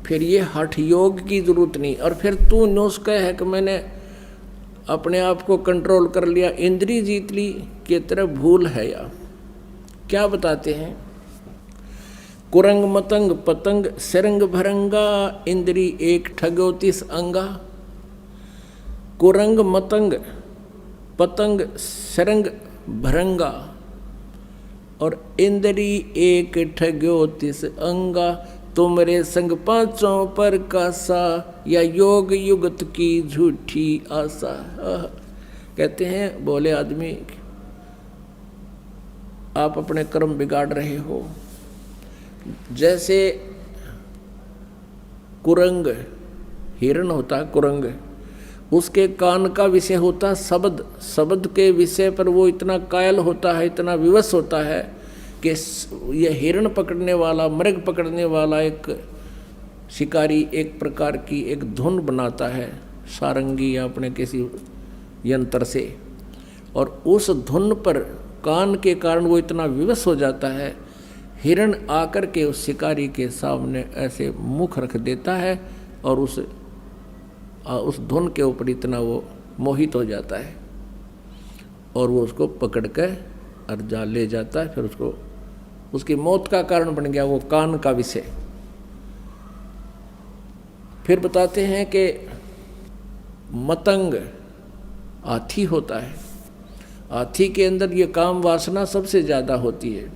फिर ये हठ योग की जरूरत नहीं। और फिर तू नुस्खा है कि मैंने अपने आप को कंट्रोल कर लिया, इंद्री जीत ली, की तरह भूल है या क्या बताते हैं? कुरंग मतंग पतंग सिरंग भरंगा, इंद्री एक ठगो तिस अंगा। कुरंग मतंग पतंग सिरंग भरंगा और इंद्री एक ठग्यो तिस अंगा। तुमरे संग पांचों पर कासा, या योग युगत की झूठी आशा। कहते हैं बोले आदमी आप अपने कर्म बिगाड़ रहे हो। जैसे कुरंग हिरण होता है, कुरंग उसके कान का विषय होता है शब्द, शब्द के विषय पर वो इतना कायल होता है, इतना विवश होता है कि ये हिरण पकड़ने वाला, मृग पकड़ने वाला एक शिकारी एक प्रकार की एक धुन बनाता है सारंगी या अपने किसी यंत्र से, और उस धुन पर कान के कारण वो इतना विवश हो जाता है, हिरण आकर के उस शिकारी के सामने ऐसे मुख रख देता है और उस धुन के ऊपर इतना वो मोहित हो जाता है और वो उसको पकड़ कर और जा ले जाता है। फिर उसको उसकी मौत का कारण बन गया वो कान का विषय। फिर बताते हैं कि मतंग हाथी होता है, हाथी के अंदर ये काम वासना सबसे ज़्यादा होती है।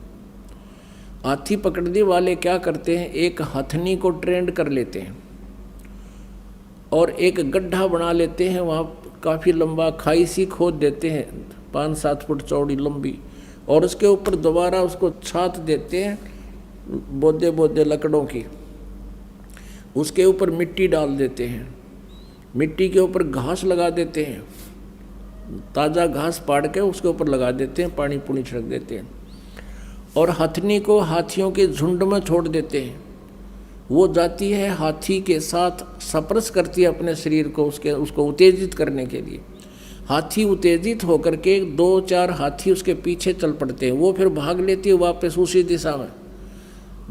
हाथी पकड़ने वाले क्या करते हैं, एक हथनी को ट्रेंड कर लेते हैं और एक गड्ढा बना लेते हैं, वहाँ काफ़ी लंबा खाई सी खोद देते हैं 5-7 फुट चौड़ी लंबी, और उसके ऊपर दोबारा उसको छात देते हैं बोदे बोदे लकड़ों की, उसके ऊपर मिट्टी डाल देते हैं, मिट्टी के ऊपर घास लगा देते हैं, ताज़ा घास पाड़ के उसके ऊपर लगा देते हैं, पानी पुनी छिड़क देते हैं, और हथनी को हाथियों के झुंड में छोड़ देते हैं। वो जाती है हाथी के साथ सप्रस करती है अपने शरीर को उसको उत्तेजित करने के लिए। हाथी उत्तेजित होकर के 2-4 हाथी उसके पीछे चल पड़ते हैं, वो फिर भाग लेती है वापस उसी दिशा में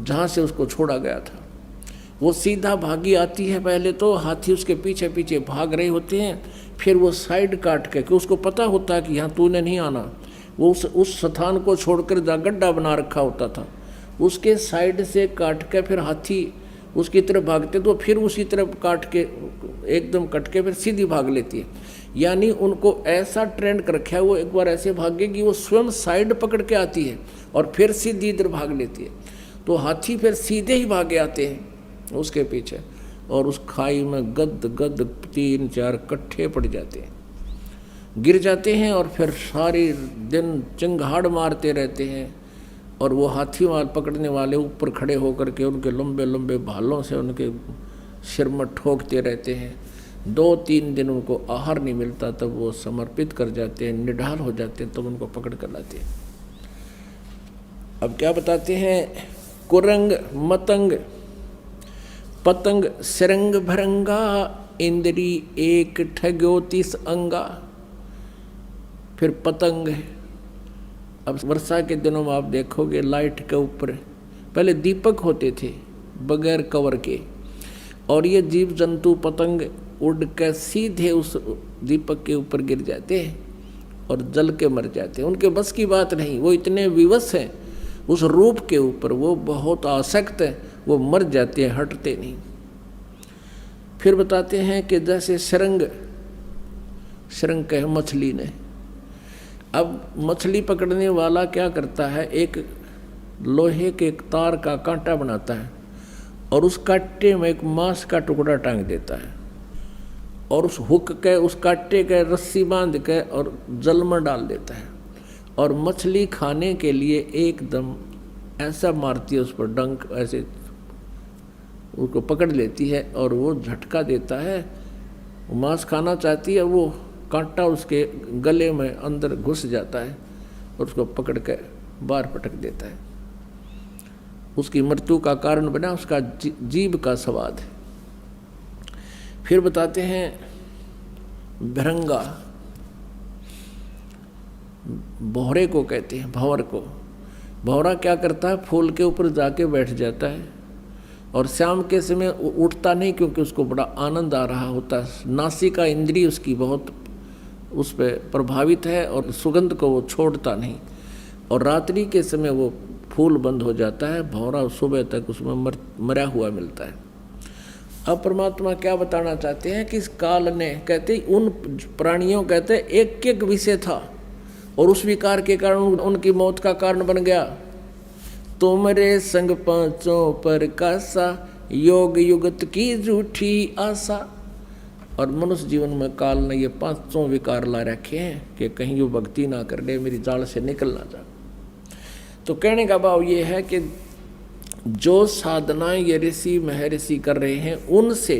जहाँ से उसको छोड़ा गया था। वो सीधा भागी आती है, पहले तो हाथी उसके पीछे पीछे भाग रहे होते हैं, फिर वो साइड काट के, कि उसको पता होता है कि यहाँ तूने नहीं आना, वो उस स्थान को छोड़कर जहाँ गड्ढा बना रखा होता था उसके साइड से काट के फिर हाथी उसकी तरफ भागते, तो फिर उसी तरफ काट के एकदम कट के फिर सीधी भाग लेती है। यानी उनको ऐसा ट्रेंड कर रखा है, वो एक बार ऐसे भागेगी वो स्वयं साइड पकड़ के आती है और फिर सीधी इधर भाग लेती है, तो हाथी फिर सीधे ही भागे आते हैं उसके पीछे और उस खाई में गद गद 3-4 कट्ठे पड़ जाते हैं, गिर जाते हैं और फिर सारी दिन चिंगाड़ मारते रहते हैं। और वो हाथी माल पकड़ने वाले ऊपर खड़े होकर के उनके लंबे लंबे भालों से उनके सिर में ठोकते रहते हैं। 2-3 दिन उनको आहार नहीं मिलता, तब वो समर्पित कर जाते हैं, निढाल हो जाते हैं, तब उनको पकड़ कर लाते हैं। अब क्या बताते हैं, कुरंग मतंग पतंग सिरंग भरंगा, इंद्री एक ठग्यो तिस अंगा। फिर पतंग, अब वर्षा के दिनों में आप देखोगे लाइट के ऊपर पहले दीपक होते थे बगैर कवर के, और ये जीव जंतु पतंग उड़ कर सीधे उस दीपक के ऊपर गिर जाते हैं और जल के मर जाते हैं। उनके बस की बात नहीं, वो इतने विवश हैं उस रूप के ऊपर, वो बहुत आसक्त है, वो मर जाते हैं, हटते नहीं। फिर बताते हैं कि जैसे सरंग कहे मछली ने, अब मछली पकड़ने वाला क्या करता है, एक लोहे के एक तार का कांटा बनाता है और उस कांटे में एक मांस का टुकड़ा टांग देता है और उस हुक के उस कांटे के रस्सी बांध के और जल में डाल देता है, और मछली खाने के लिए एकदम ऐसा मारती है उस पर डंक, ऐसे उसको पकड़ लेती है और वो झटका देता है, मांस खाना चाहती है, वो कांटा उसके गले में अंदर घुस जाता है और उसको पकड़ कर बाहर पटक देता है। उसकी मृत्यु का कारण बना उसका जीभ का स्वाद। फिर बताते हैं भरंगा, भौरे को कहते हैं, भंवर को। भौरा क्या करता है, फूल के ऊपर जाके बैठ जाता है और शाम के समय उठता नहीं, क्योंकि उसको बड़ा आनंद आ रहा होता है। नासिका इंद्रिय उसकी बहुत उस पर प्रभावित है और सुगंध को वो छोड़ता नहीं। और रात्रि के समय वो फूल बंद हो जाता है, भौरा सुबह तक उसमें मरा हुआ मिलता है। अब परमात्मा क्या बताना चाहते हैं कि इस काल ने, कहते उन प्राणियों, कहते एक एक विषय था और उस विकार के कारण उनकी मौत का कारण बन गया। तुमरे संग पांचों पर कासा, योग युगत की झूठी आशा। और मनुष्य जीवन में काल ने ये पांचों विकार ला रखे हैं कि कहीं वो भक्ति ना कर ले, मेरी जाल से निकल ना जा। तो कहने का भाव ये है कि जो साधनाएं ये ऋषि महर्षि कर रहे हैं, उनसे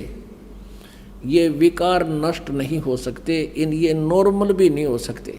ये विकार नष्ट नहीं हो सकते, ये नॉर्मल भी नहीं हो सकते।